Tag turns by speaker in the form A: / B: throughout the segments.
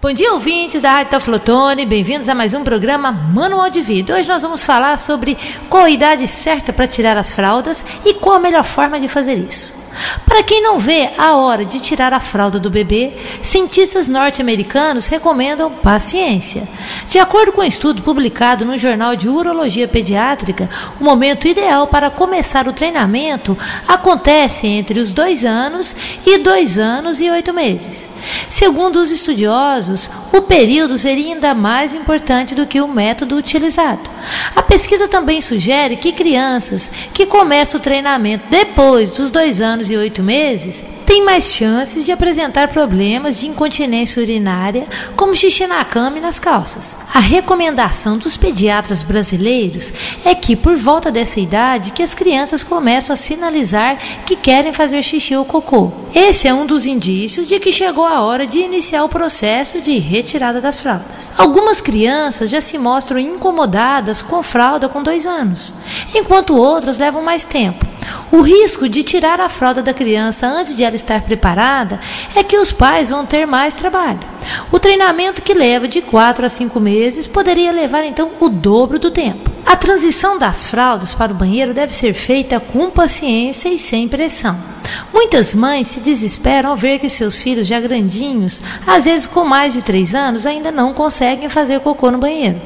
A: Bom dia, ouvintes da Rádio Teoflotone, bem-vindos a mais um programa Manual de Vida. Hoje nós vamos falar sobre qual a idade certa para tirar as fraldas e qual a melhor forma de fazer isso. Para quem não vê a hora de tirar a fralda do bebê, cientistas norte-americanos recomendam paciência. De acordo com um estudo publicado no Jornal de Urologia Pediátrica, o momento ideal para começar o treinamento acontece entre os 2 anos e 2 anos e 8 meses. Segundo os estudiosos, o período seria ainda mais importante do que o método utilizado. A pesquisa também sugere que crianças que começam o treinamento depois dos 2 anos e 8 meses têm mais chances de apresentar problemas de incontinência urinária, como xixi na cama e nas calças. A recomendação dos pediatras brasileiros é que, por volta dessa idade, que as crianças começam a sinalizar que querem fazer xixi ou cocô. Esse é um dos indícios de que chegou a hora de iniciar o processo de retirada das fraldas. Algumas crianças já se mostram incomodadas com fralda com 2 anos, enquanto outras levam mais tempo. O risco de tirar a fralda da criança antes de ela estar preparada é que os pais vão ter mais trabalho. O treinamento, que leva de 4 a 5 meses, poderia levar então o dobro do tempo. A transição das fraldas para o banheiro deve ser feita com paciência e sem pressão. Muitas mães se desesperam ao ver que seus filhos já grandinhos, às vezes com mais de 3 anos, ainda não conseguem fazer cocô no banheiro.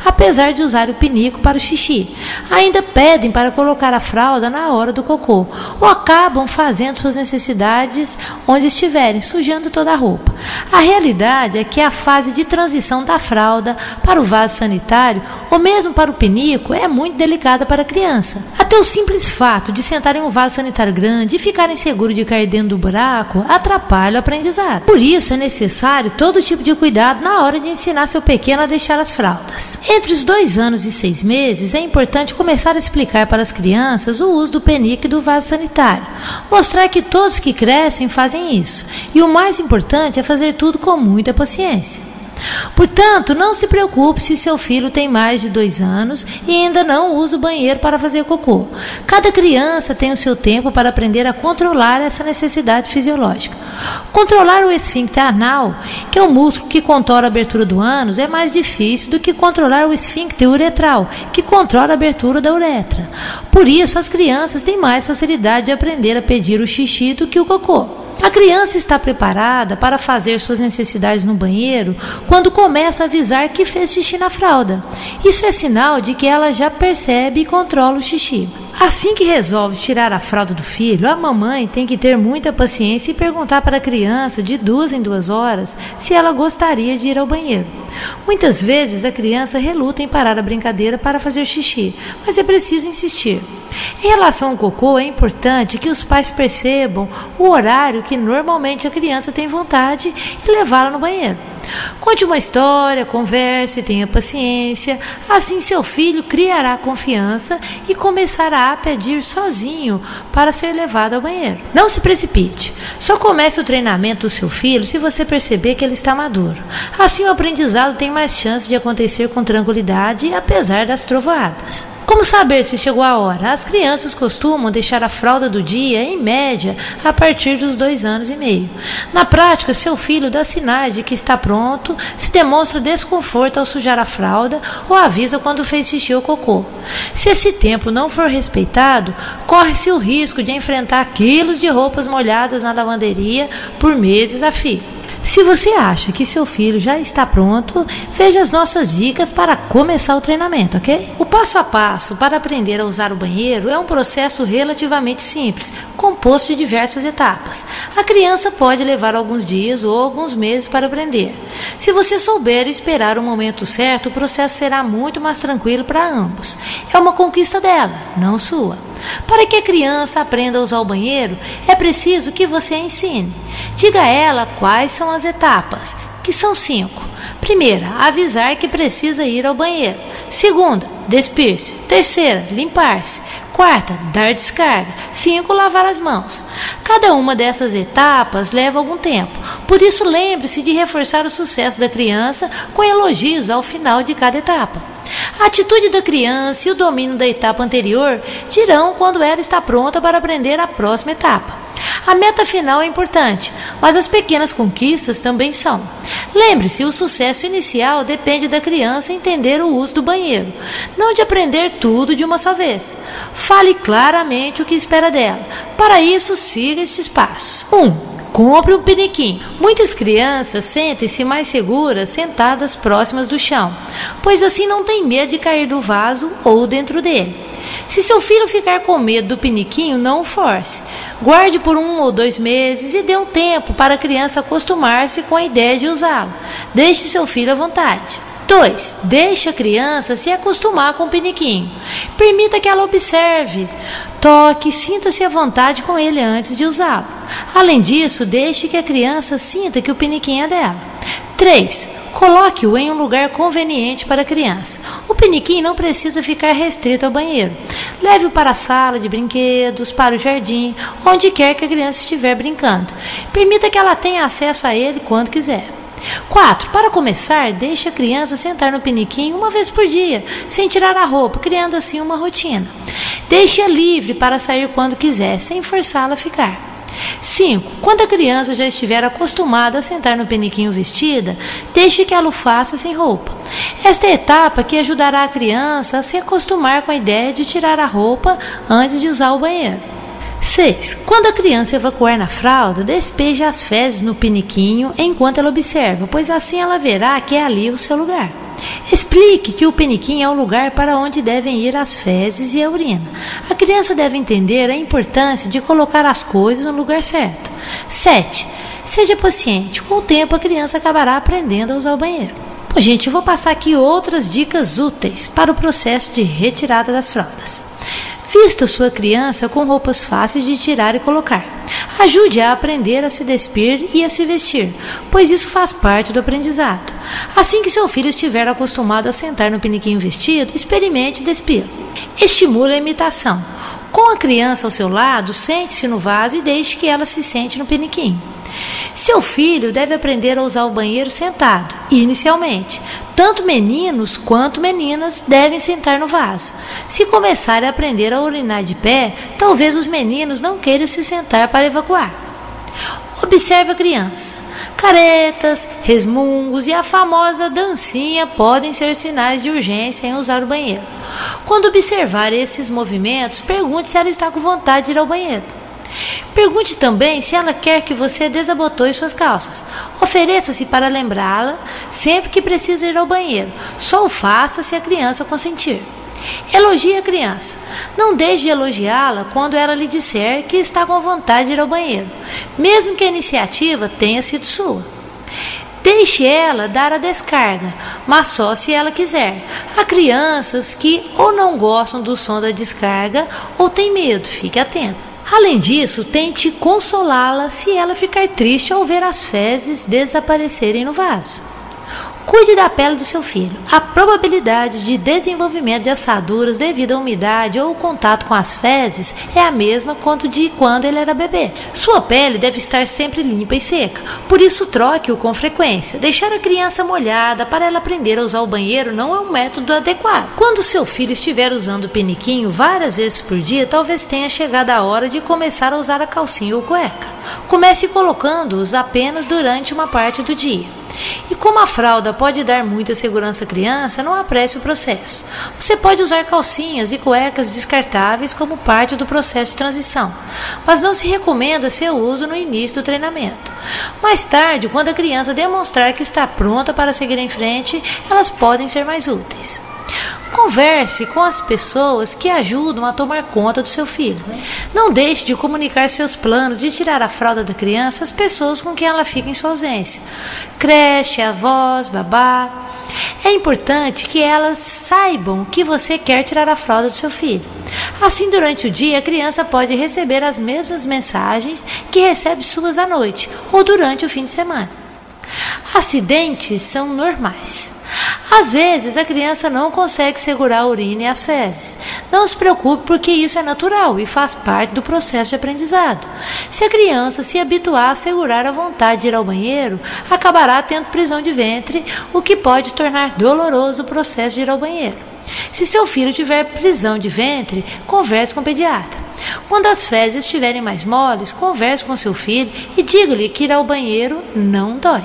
A: Apesar de usar o pinico para o xixi, ainda pedem para colocar a fralda na hora do cocô, ou acabam fazendo suas necessidades onde estiverem, sujando toda a roupa. A realidade é que a fase de transição da fralda para o vaso sanitário, ou mesmo para o pinico, é muito delicada para a criança. Até o simples fato de sentar em um vaso sanitário grande e ficarem seguros de cair dentro do buraco atrapalha o aprendizado. Por isso é necessário todo tipo de cuidado na hora de ensinar seu pequeno a deixar as fraldas. Entre os 2 anos e 6 meses é importante começar a explicar para as crianças o uso do penico e do vaso sanitário. Mostrar que todos que crescem fazem isso. E o mais importante é fazer tudo com muita paciência. Portanto, não se preocupe se seu filho tem mais de 2 anos e ainda não usa o banheiro para fazer cocô. Cada criança tem o seu tempo para aprender a controlar essa necessidade fisiológica. Controlar o esfíncter anal, que é o músculo que controla a abertura do ânus, é mais difícil do que controlar o esfíncter uretral, que controla a abertura da uretra. Por isso, as crianças têm mais facilidade de aprender a pedir o xixi do que o cocô. A criança está preparada para fazer suas necessidades no banheiro quando começa a avisar que fez xixi na fralda. Isso é sinal de que ela já percebe e controla o xixi. Assim que resolve tirar a fralda do filho, a mamãe tem que ter muita paciência e perguntar para a criança de 2 em 2 horas se ela gostaria de ir ao banheiro. Muitas vezes a criança reluta em parar a brincadeira para fazer xixi, mas é preciso insistir. Em relação ao cocô, é importante que os pais percebam o horário que normalmente a criança tem vontade e levá-la no banheiro. Conte uma história, converse, tenha paciência, assim seu filho criará confiança e começará a pedir sozinho para ser levado ao banheiro. Não se precipite, só comece o treinamento do seu filho se você perceber que ele está maduro. Assim o aprendizado tem mais chance de acontecer com tranquilidade, apesar das trovoadas. Como saber se chegou a hora? As crianças costumam deixar a fralda do dia, em média, a partir dos 2 anos e meio. Na prática, seu filho dá sinais de que está pronto, se demonstra desconforto ao sujar a fralda ou avisa quando fez xixi ou cocô. Se esse tempo não for respeitado, corre-se o risco de enfrentar quilos de roupas molhadas na lavanderia por meses a fio. Se você acha que seu filho já está pronto, veja as nossas dicas para começar o treinamento, ok? O passo a passo para aprender a usar o banheiro é um processo relativamente simples, composto de diversas etapas. A criança pode levar alguns dias ou alguns meses para aprender. Se você souber esperar o momento certo, o processo será muito mais tranquilo para ambos. É uma conquista dela, não sua. Para que a criança aprenda a usar o banheiro, é preciso que você a ensine. Diga a ela quais são as etapas, que são 5. Primeira, avisar que precisa ir ao banheiro. Segunda, despir-se. Terceira, limpar-se. Quarta, dar descarga. 5, lavar as mãos. Cada uma dessas etapas leva algum tempo. Por isso, lembre-se de reforçar o sucesso da criança com elogios ao final de cada etapa. A atitude da criança e o domínio da etapa anterior dirão quando ela está pronta para aprender a próxima etapa. A meta final é importante, mas as pequenas conquistas também são. Lembre-se, o sucesso inicial depende da criança entender o uso do banheiro, não de aprender tudo de uma só vez. Fale claramente o que espera dela. Para isso, siga estes passos. 1. Compre um piniquinho. Muitas crianças sentem-se mais seguras sentadas próximas do chão, pois assim não tem medo de cair do vaso ou dentro dele. Se seu filho ficar com medo do piniquinho, não o force. Guarde por 1 ou 2 meses e dê um tempo para a criança acostumar-se com a ideia de usá-lo. Deixe seu filho à vontade. 2. Deixe a criança se acostumar com o piniquinho. Permita que ela observe, toque e sinta-se à vontade com ele antes de usá-lo. Além disso, deixe que a criança sinta que o piniquinho é dela. 3. Coloque-o em um lugar conveniente para a criança. O piniquinho não precisa ficar restrito ao banheiro. Leve-o para a sala de brinquedos, para o jardim, onde quer que a criança estiver brincando. Permita que ela tenha acesso a ele quando quiser. 4. Para começar, deixe a criança sentar no piniquinho 1 vez por dia, sem tirar a roupa, criando assim uma rotina. Deixe-a livre para sair quando quiser, sem forçá-la a ficar. 5. Quando a criança já estiver acostumada a sentar no piniquinho vestida, deixe que ela o faça sem roupa. Esta é a etapa que ajudará a criança a se acostumar com a ideia de tirar a roupa antes de usar o banheiro. 6. Quando a criança evacuar na fralda, despeje as fezes no piniquinho enquanto ela observa, pois assim ela verá que é ali o seu lugar. Explique que o piniquinho é o lugar para onde devem ir as fezes e a urina. A criança deve entender a importância de colocar as coisas no lugar certo. 7. Seja paciente. Com o tempo, a criança acabará aprendendo a usar o banheiro. Bom, gente, eu vou passar aqui outras dicas úteis para o processo de retirada das fraldas. Vista sua criança com roupas fáceis de tirar e colocar. Ajude-a a aprender a se despir e a se vestir, pois isso faz parte do aprendizado. Assim que seu filho estiver acostumado a sentar no piniquinho vestido, experimente despir-lo. Estimule a imitação. Com a criança ao seu lado, sente-se no vaso e deixe que ela se sente no piniquinho. Seu filho deve aprender a usar o banheiro sentado, inicialmente. Tanto meninos quanto meninas devem sentar no vaso. Se começarem a aprender a urinar de pé, talvez os meninos não queiram se sentar para evacuar. Observe a criança. Caretas, resmungos e a famosa dancinha podem ser sinais de urgência em usar o banheiro. Quando observar esses movimentos, pergunte se ela está com vontade de ir ao banheiro. Pergunte também se ela quer que você desabotoe suas calças. Ofereça-se para lembrá-la sempre que precisa ir ao banheiro. Só o faça se a criança consentir. Elogie a criança. Não deixe de elogiá-la quando ela lhe disser que está com vontade de ir ao banheiro, mesmo que a iniciativa tenha sido sua. Deixe ela dar a descarga, mas só se ela quiser. Há crianças que ou não gostam do som da descarga ou têm medo, fique atento. Além disso, tente consolá-la se ela ficar triste ao ver as fezes desaparecerem no vaso. Cuide da pele do seu filho. A probabilidade de desenvolvimento de assaduras devido à umidade ou contato com as fezes é a mesma quanto de quando ele era bebê. Sua pele deve estar sempre limpa e seca, por isso troque-o com frequência. Deixar a criança molhada para ela aprender a usar o banheiro não é um método adequado. Quando seu filho estiver usando o piniquinho várias vezes por dia, talvez tenha chegado a hora de começar a usar a calcinha ou cueca. Comece colocando-os apenas durante uma parte do dia. E como a fralda pode dar muita segurança à criança, não apresse o processo. Você pode usar calcinhas e cuecas descartáveis como parte do processo de transição, mas não se recomenda seu uso no início do treinamento. Mais tarde, quando a criança demonstrar que está pronta para seguir em frente, elas podem ser mais úteis. Converse com as pessoas que ajudam a tomar conta do seu filho. Não deixe de comunicar seus planos de tirar a fralda da criança às pessoas com quem ela fica em sua ausência. Creche, avós, babá. É importante que elas saibam que você quer tirar a fralda do seu filho. Assim, durante o dia, a criança pode receber as mesmas mensagens que recebe suas à noite ou durante o fim de semana. Acidentes são normais. Às vezes a criança não consegue segurar a urina e as fezes. Não se preocupe, porque isso é natural e faz parte do processo de aprendizado. Se a criança se habituar a segurar a vontade de ir ao banheiro, acabará tendo prisão de ventre, o que pode tornar doloroso o processo de ir ao banheiro. Se seu filho tiver prisão de ventre, converse com o pediatra. Quando as fezes estiverem mais moles, converse com seu filho e diga-lhe que ir ao banheiro não dói.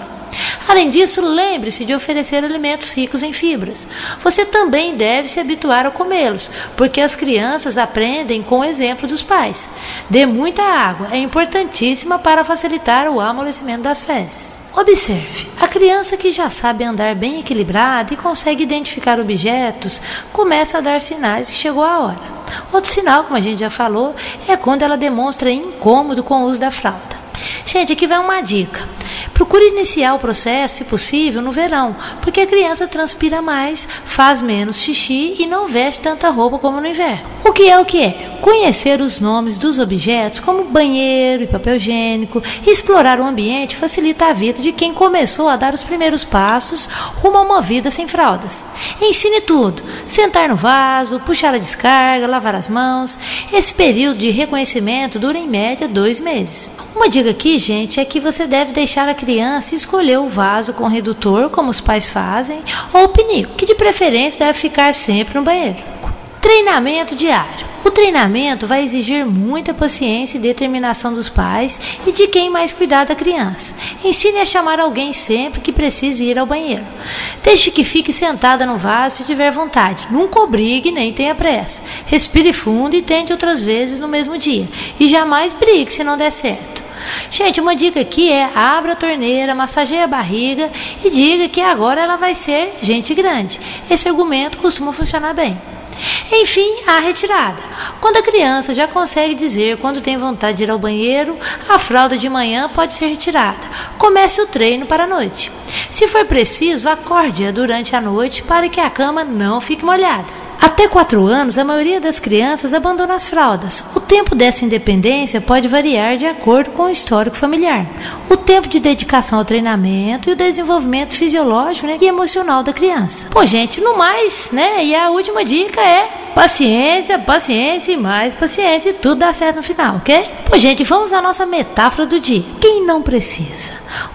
A: Além disso, lembre-se de oferecer alimentos ricos em fibras. Você também deve se habituar a comê-los, porque as crianças aprendem com o exemplo dos pais. Dê muita água, é importantíssima para facilitar o amolecimento das fezes. Observe, a criança que já sabe andar bem equilibrada e consegue identificar objetos, começa a dar sinais que chegou a hora. Outro sinal, como a gente já falou, é quando ela demonstra incômodo com o uso da fralda. Gente, aqui vai uma dica. Procure iniciar o processo, se possível, no verão, porque a criança transpira mais, faz menos xixi e não veste tanta roupa como no inverno. O que é? Conhecer os nomes dos objetos, como banheiro e papel higiênico, e explorar o ambiente facilita a vida de quem começou a dar os primeiros passos rumo a uma vida sem fraldas. Ensine tudo: sentar no vaso, puxar a descarga, lavar as mãos. Esse período de reconhecimento dura em média 2 meses. Uma dica aqui, gente, é que você deve deixar a criança escolher o vaso com redutor, como os pais fazem, ou o pinico, que de preferência deve ficar sempre no banheiro. Treinamento diário. O treinamento vai exigir muita paciência e determinação dos pais e de quem mais cuidar da criança. Ensine a chamar alguém sempre que precise ir ao banheiro. Deixe que fique sentada no vaso se tiver vontade. Nunca obrigue nem tenha pressa. Respire fundo e tente outras vezes no mesmo dia. E jamais brigue se não der certo. Gente, uma dica aqui é: abra a torneira, massageie a barriga e diga que agora ela vai ser gente grande. Esse argumento costuma funcionar bem. Enfim, a retirada. Quando a criança já consegue dizer quando tem vontade de ir ao banheiro, a fralda de manhã pode ser retirada. Comece o treino para a noite. Se for preciso, acorde-a durante a noite para que a cama não fique molhada. Até 4 anos, a maioria das crianças abandona as fraldas. O tempo dessa independência pode variar de acordo com o histórico familiar, o tempo de dedicação ao treinamento e o desenvolvimento fisiológico, e emocional da criança. Pô, gente, no mais, e a última dica é paciência, paciência e mais paciência, e tudo dá certo no final, ok? Pô, gente, vamos à nossa metáfora do dia. Quem não precisa?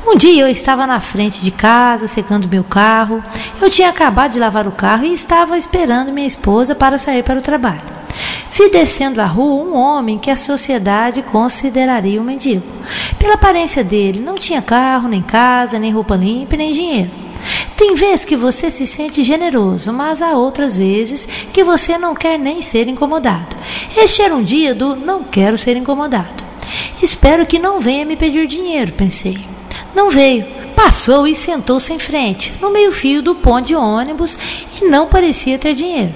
A: Um dia eu estava na frente de casa, secando meu carro. Eu tinha acabado de lavar o carro e estava esperando minha esposa para sair para o trabalho. Vi descendo a rua um homem que a sociedade consideraria um mendigo. Pela aparência dele, não tinha carro, nem casa, nem roupa limpa, nem dinheiro. Tem vezes que você se sente generoso, mas há outras vezes que você não quer nem ser incomodado. Este era um dia do não quero ser incomodado. Espero que não venha me pedir dinheiro, pensei. Não veio. Passou e sentou-se em frente, no meio-fio do ponto de ônibus, e não parecia ter dinheiro,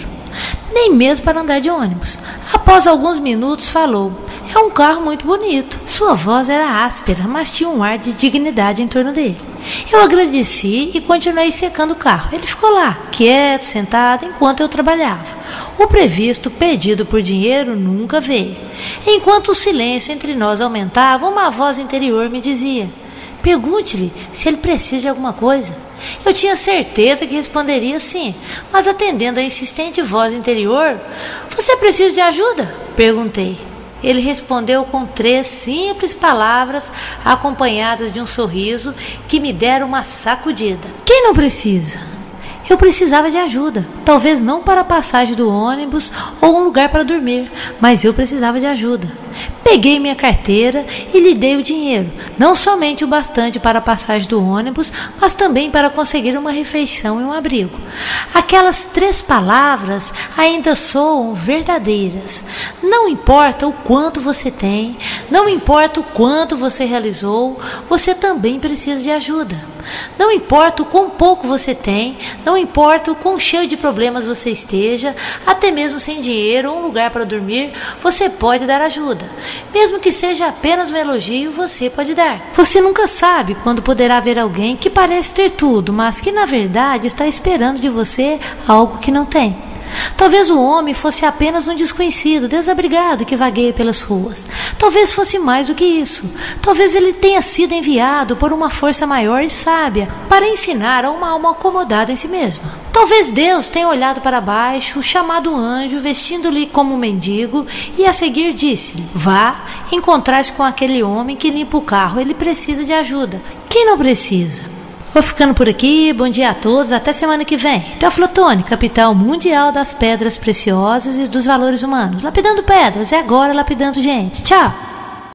A: nem mesmo para andar de ônibus. Após alguns minutos falou: é um carro muito bonito. Sua voz era áspera, mas tinha um ar de dignidade em torno dele. Eu agradeci e continuei secando o carro. Ele ficou lá, quieto, sentado, enquanto eu trabalhava. O previsto pedido por dinheiro nunca veio. Enquanto o silêncio entre nós aumentava, uma voz interior me dizia: pergunte-lhe se ele precisa de alguma coisa. Eu tinha certeza que responderia sim, mas atendendo a insistente voz interior: você precisa de ajuda? Perguntei. Ele respondeu com 3 simples palavras, acompanhadas de um sorriso que me deram uma sacudida. Quem não precisa? Eu precisava de ajuda, talvez não para a passagem do ônibus ou um lugar para dormir, mas eu precisava de ajuda. Peguei minha carteira e lhe dei o dinheiro, não somente o bastante para a passagem do ônibus, mas também para conseguir uma refeição e um abrigo. Aquelas 3 palavras ainda soam verdadeiras. Não importa o quanto você tem, não importa o quanto você realizou, você também precisa de ajuda. Não importa o quão pouco você tem, não importa o quão cheio de problemas você esteja, até mesmo sem dinheiro ou um lugar para dormir, você pode dar ajuda. Mesmo que seja apenas um elogio, você pode dar. Você nunca sabe quando poderá ver alguém que parece ter tudo, mas que na verdade está esperando de você algo que não tem. Talvez o homem fosse apenas um desconhecido, desabrigado que vagueia pelas ruas. Talvez fosse mais do que isso. Talvez ele tenha sido enviado por uma força maior e sábia para ensinar a uma alma acomodada em si mesma. Talvez Deus tenha olhado para baixo, chamado um anjo, vestindo-lhe como um mendigo, e a seguir disse-lhe: vá encontrar-se com aquele homem que limpa o carro, ele precisa de ajuda. Quem não precisa? Vou ficando por aqui, bom dia a todos, até semana que vem. Teoflotone, capital mundial das pedras preciosas e dos valores humanos. Lapidando pedras, é agora lapidando gente. Tchau!